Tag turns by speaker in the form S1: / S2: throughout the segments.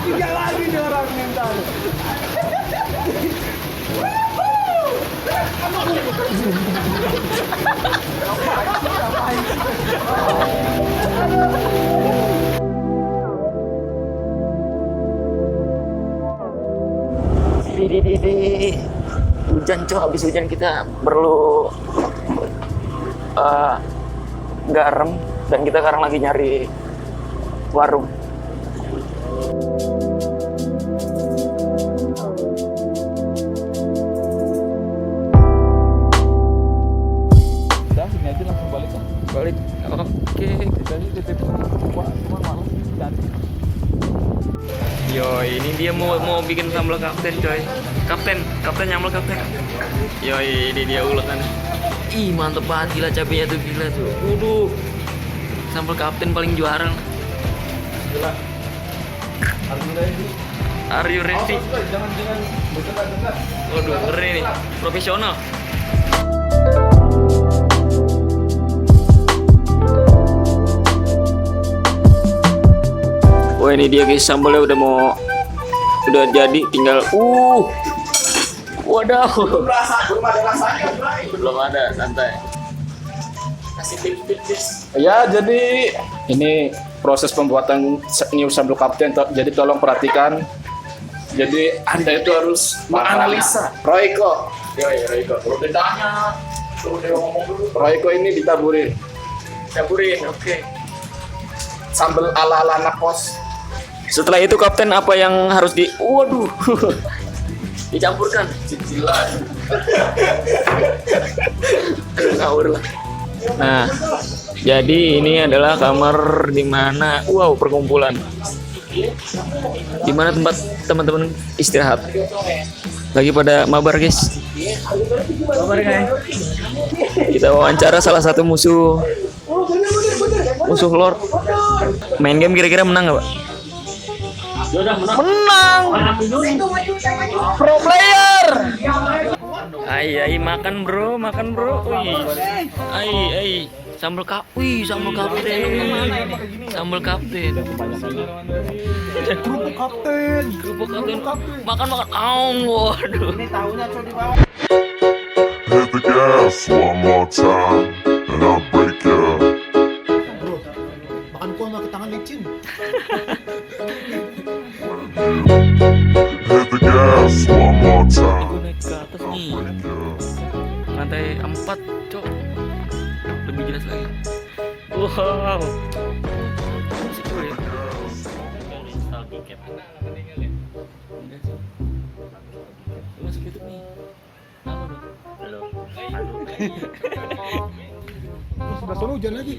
S1: Tiga lagi nih orang mental.
S2: Di hujan cok, habis hujan kita perlu garam dan kita sekarang lagi nyari warung.
S1: Udah, sini aja langsung balik kan.
S2: Balik. Oke.
S1: Tadi titip cuma malam dari.
S2: Yo, ini dia mau bikin sambal kapten coy. Kapten nyambal kapten. Yo, ini dia ulekan. Ih, mantep banget gila cabenya tuh gila tuh. Waduh. Sambal kapten paling juara.
S1: Gila.
S2: Are you ready?
S1: Jangan dekat-dekat.
S2: Waduh, keren nih. Profesional. Wah, ini dia guys, sambalnya udah jadi, tinggal waduh.
S1: Belum ada rasanya, Bray.
S2: Belum ada, santai. Kasih tips-tips.
S1: Ya, jadi ini proses pembuatan new sambal kapten. Jadi tolong perhatikan. Jadi Anda itu harus menganalisa. Royko. Royko. Kalau bedanya, suruh dia ngomong dulu. Royko ini ditaburin.
S2: Oke.
S1: Sambal ala-ala anak kos.
S2: Setelah itu kapten apa yang harus waduh. Dicampurkan.
S1: Cicilan.
S2: Ngawur lah. Nah, jadi ini adalah kamar di mana perkumpulan. Di mana tempat teman-teman istirahat. Lagi pada mabar, guys. Mabar, guys. Kita wawancara salah satu musuh Lord. Main game kira-kira menang nggak, Pak? Menang. Pro player. Ai makan bro. Ai sambal kapten. Sambal kapten. Kerupuk kapten. Makan. Waduh.
S3: Hit the gas one more time, and I'll break ya.
S4: Bro, makan kuah pakai tangan licin.
S3: Hit the gas one more time.
S2: Gue naik ke atas nih. Lantai 4, cok. Lebih jelas lagi. Wow. Masih cool ya. Install tiket. Masuk YouTube nih. Halo.
S4: Sebelah sana hujan lagi.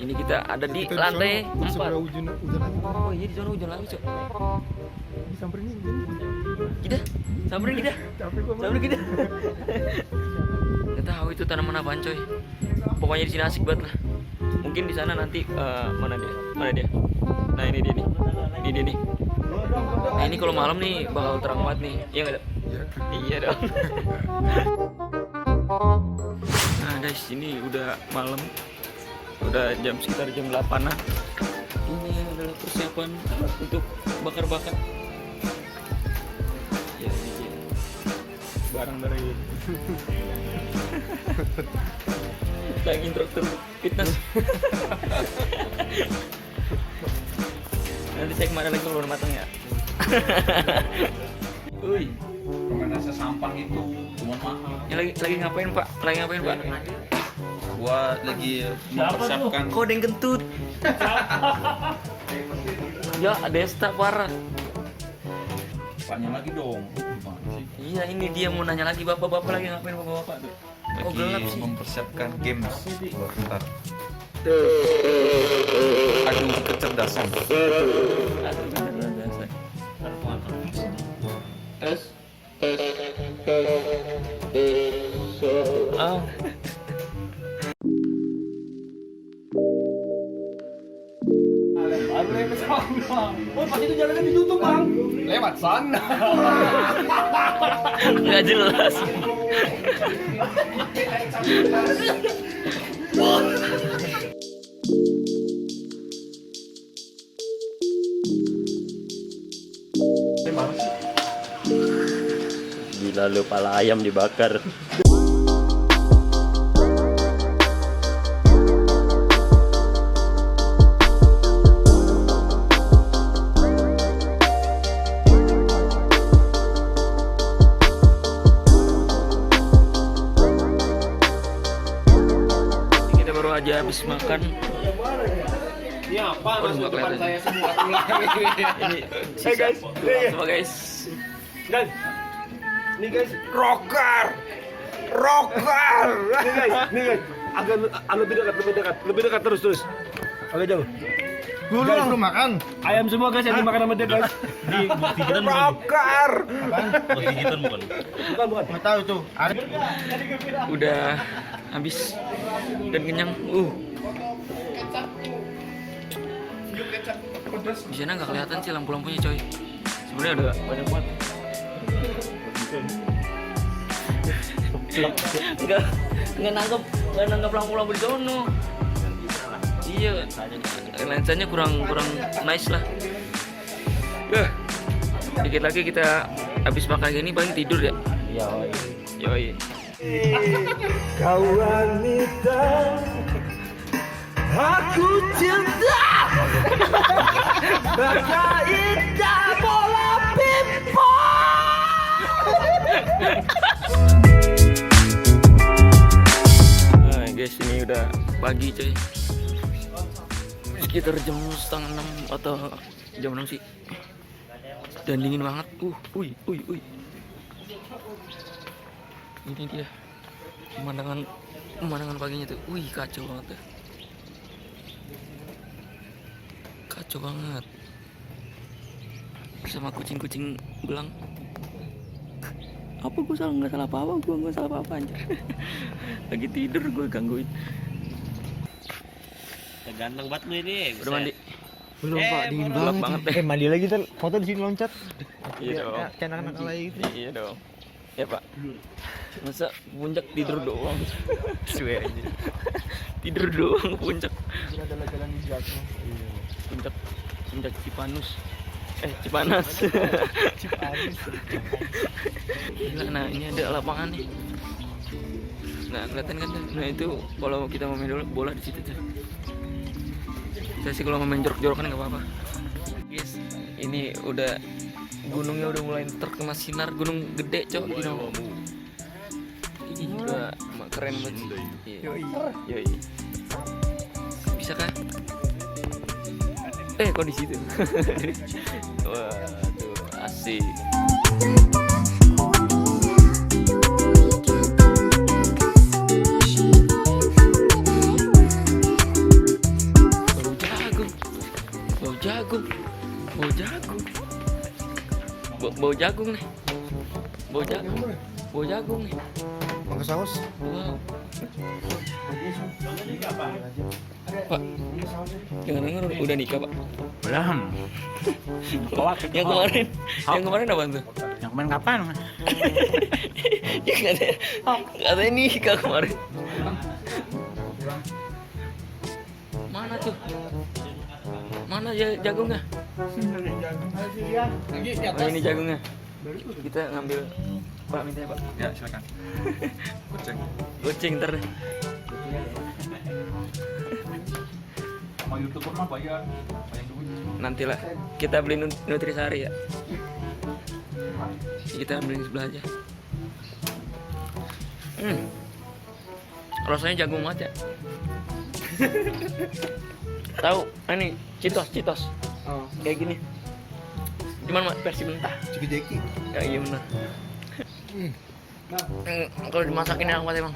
S2: Ini kita ada di
S4: Kita
S2: lantai
S4: di sana,
S2: 4.
S4: hujan lagi.
S2: Oh iya, di sana hujan lagi, cok.
S4: Disamperin hujan.
S2: Kita samperin kita.
S4: Capek gua.
S2: Samperin kita. Nggak tahu itu tanaman apaan, coy. Pokoknya di sini asik banget lah. Mungkin di sana nanti mana dia? Nah, ini dia nih. Nah, ini kalau malam nih bakal terang banget nih. Iya nggak, Dok? Iya dong. Nah, guys, ini udah malam. Udah sekitar jam 8-an. Ini adalah persiapan untuk bakar-bakar. Ya, ini dia. Barang dari kayak instruktur fitness. Nanti saya kemana lagi kalau udah matang ya. Uy,
S1: Permainan sesampang itu cuma mahal.
S2: ini lagi ngapain, Pak?
S1: Gua lagi mempersiapkan.
S2: Kok ada yang kentut? Ya, Desta parah.
S1: Tanya lagi dong. Gimana sih?
S2: Iya, ini dia mau nanya lagi. Bapak-bapak lagi ngapain, bapak-bapak tuh? Oh, gelap sih.
S1: Mempersiapkan games buat ntar. Adu kecerdasan.
S2: Ah.
S1: Baru lewat sana. Oh, pas itu jalannya ditutup, Bang. Lewat sana.
S2: Nggak jelas.
S5: Gila lu, pala ayam dibakar.
S2: Kita baru aja habis makan.
S4: Ini apa?
S2: Oh, nggak kelihatan.
S4: Saya semua ulang.
S2: Ini sisa
S4: guys.
S2: semua guys.
S4: Guys, ini guys, rocker. Nih guys, agak lebih dekat terus. Agak jauh. Dulu belum makan. Ayam semua guys yang dimakan sama dia guys. Rocker. Bukan. Nggak tahu tuh.
S2: Udah habis dan kenyang. Di sana nggak kelihatan sih lampu-lampunya coy. Sebenarnya udah banyak banget. Nggak nangkep lampu-lampu di sono. Iya, lensanya kurang nice lah. Dikit lagi kita habis makan gini paling tidur ya. Yoi.
S4: Kau wanita, aku cinta. Bagai indah bola pipa.
S2: Nah, guys, ini udah pagi coy. Sekitar jam 5:30 atau jam 6 sih. Dan dingin banget. Uy. Ini dia pemandangan paginya tuh. Wih, kacau banget tuh. Kacau banget. Sama kucing-kucing belang. Apa gue salah? Nggak salah apa-apa, gue nggak salah apa-apa anjir. Lagi tidur gue gangguin.
S5: Ganteng banget lu ini.
S2: Udah mandi?
S4: Belum Pak, dingin
S2: gelap banget deh.
S4: mandi lagi ntar foto di sini loncat.
S2: Iya dong.
S4: Kayak anak-anak alay gitu.
S2: Iya dong. Ya Pak. Masa puncak tidur doang? Suwe aja. Tidur doang puncak. Puncak Cipanus. Cipanas. Gila, nah ini ada lapangan nih. Nah kelihatan kan tuh. Nah itu kalau kita mau main bola di situ tuh. Saya sih kalau mau main jorok-jorokan nggak apa-apa. Guys, ini udah gunungnya udah mulai terkena sinar. Gunung gede cok, ini juga keren banget. Yoi. Bisa kan? Kok di situ? Waduh, asik. Bau jagung nih. Bau jagung nih.
S4: Pakai saus.
S2: Wow. Pak, dengar udah nikah Pak?
S5: Belum.
S2: Yang kemarin apa tuh?
S5: Yang kemarin kapan?
S2: Ya katanya nikah kemarin. Mana tuh? Mana jagungnya? Oh, ini jagungnya. Kita ngambil. Pak, minta ya Pak.
S1: Ya, silakan.
S2: Kucing ntar deh.
S1: Sama YouTuber mah bayar duit.
S2: Nanti lah kita beli Nutrisari ya. Kita beli di sebelah aja. Rasanya jagung banget ya. Tahu ini Citos. Kayak gini. Cuman versi mentah.
S4: Ciki-ciki.
S2: Ya iya benar. Kalau dimasakin enak banget emang.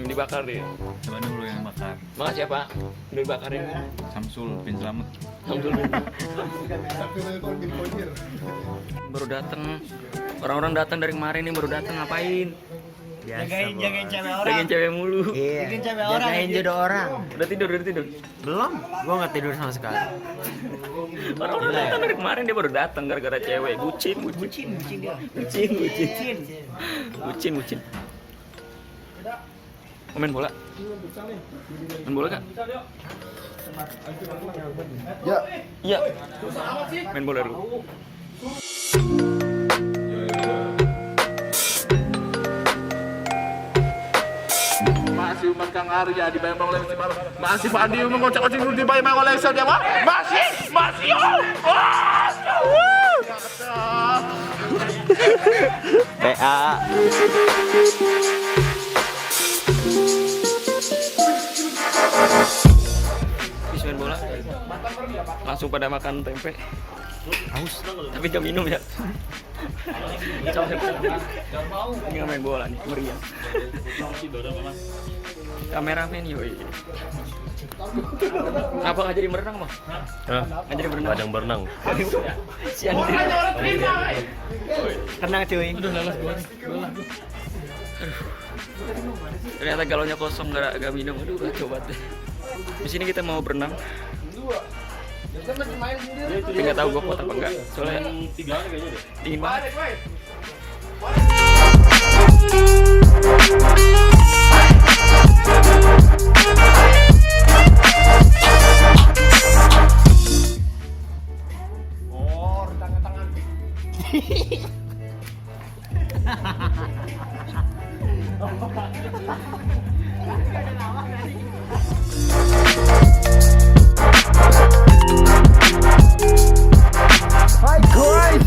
S2: Dibakar deh.
S6: Coba dulu yang bakar.
S2: Makasih ya Pak. Udah dibakarin.
S6: Samsul bin Slamet.
S2: Baru datang. Orang-orang datang dari kemarin nih, baru datang ngapain?
S5: Jagain cewek orang.
S2: Jagain cewek mulu.
S5: Jagain cewek orang. Jagain jodoh orang.
S2: Udah tidur.
S5: Belum. Gua nggak tidur sama sekali.
S2: Orang-orang datang dari kemarin, dia baru datang gara-gara cewek. Bucin dia. Bucin. Main bola? Main bola Kak?
S4: Ya.
S2: Iya. Main bola dulu.
S1: Masih umat Kang Arya dibayang oleh si Bang. Masih Pandi mengocak-ocak dibayang oleh si Dewa. Masih.
S5: PA.
S2: Habis main bola langsung pada makan tempe. Haus tapi gak minum ya. Ini nggak main bola nih, meriah. Kameramen yoi. Kenapa nggak jadi berenang mah? Nggak jadi berenang.
S4: Padang berenang.
S2: Sian diri.
S5: Tenang cuy.
S2: Udah lelas gua. Ternyata galonnya kosong gak minum. Aduh coba deh. Di sini kita mau berenang. Tapi nggak tahu gua kuat apa enggak. Soalnya dingin banget.
S4: Hai guys,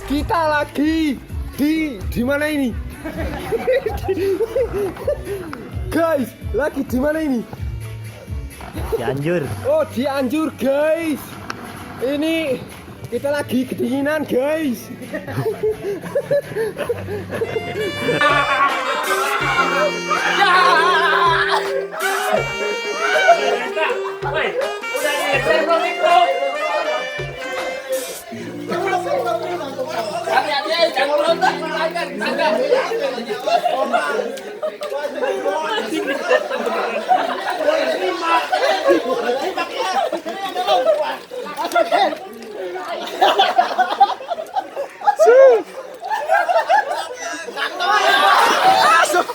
S4: kita lagi di mana ini? Guys, lagi di mana ini?
S5: Cianjur.
S4: Oh, di Anjur guys. Ini kita lagi kedinginan guys.
S7: Masuk.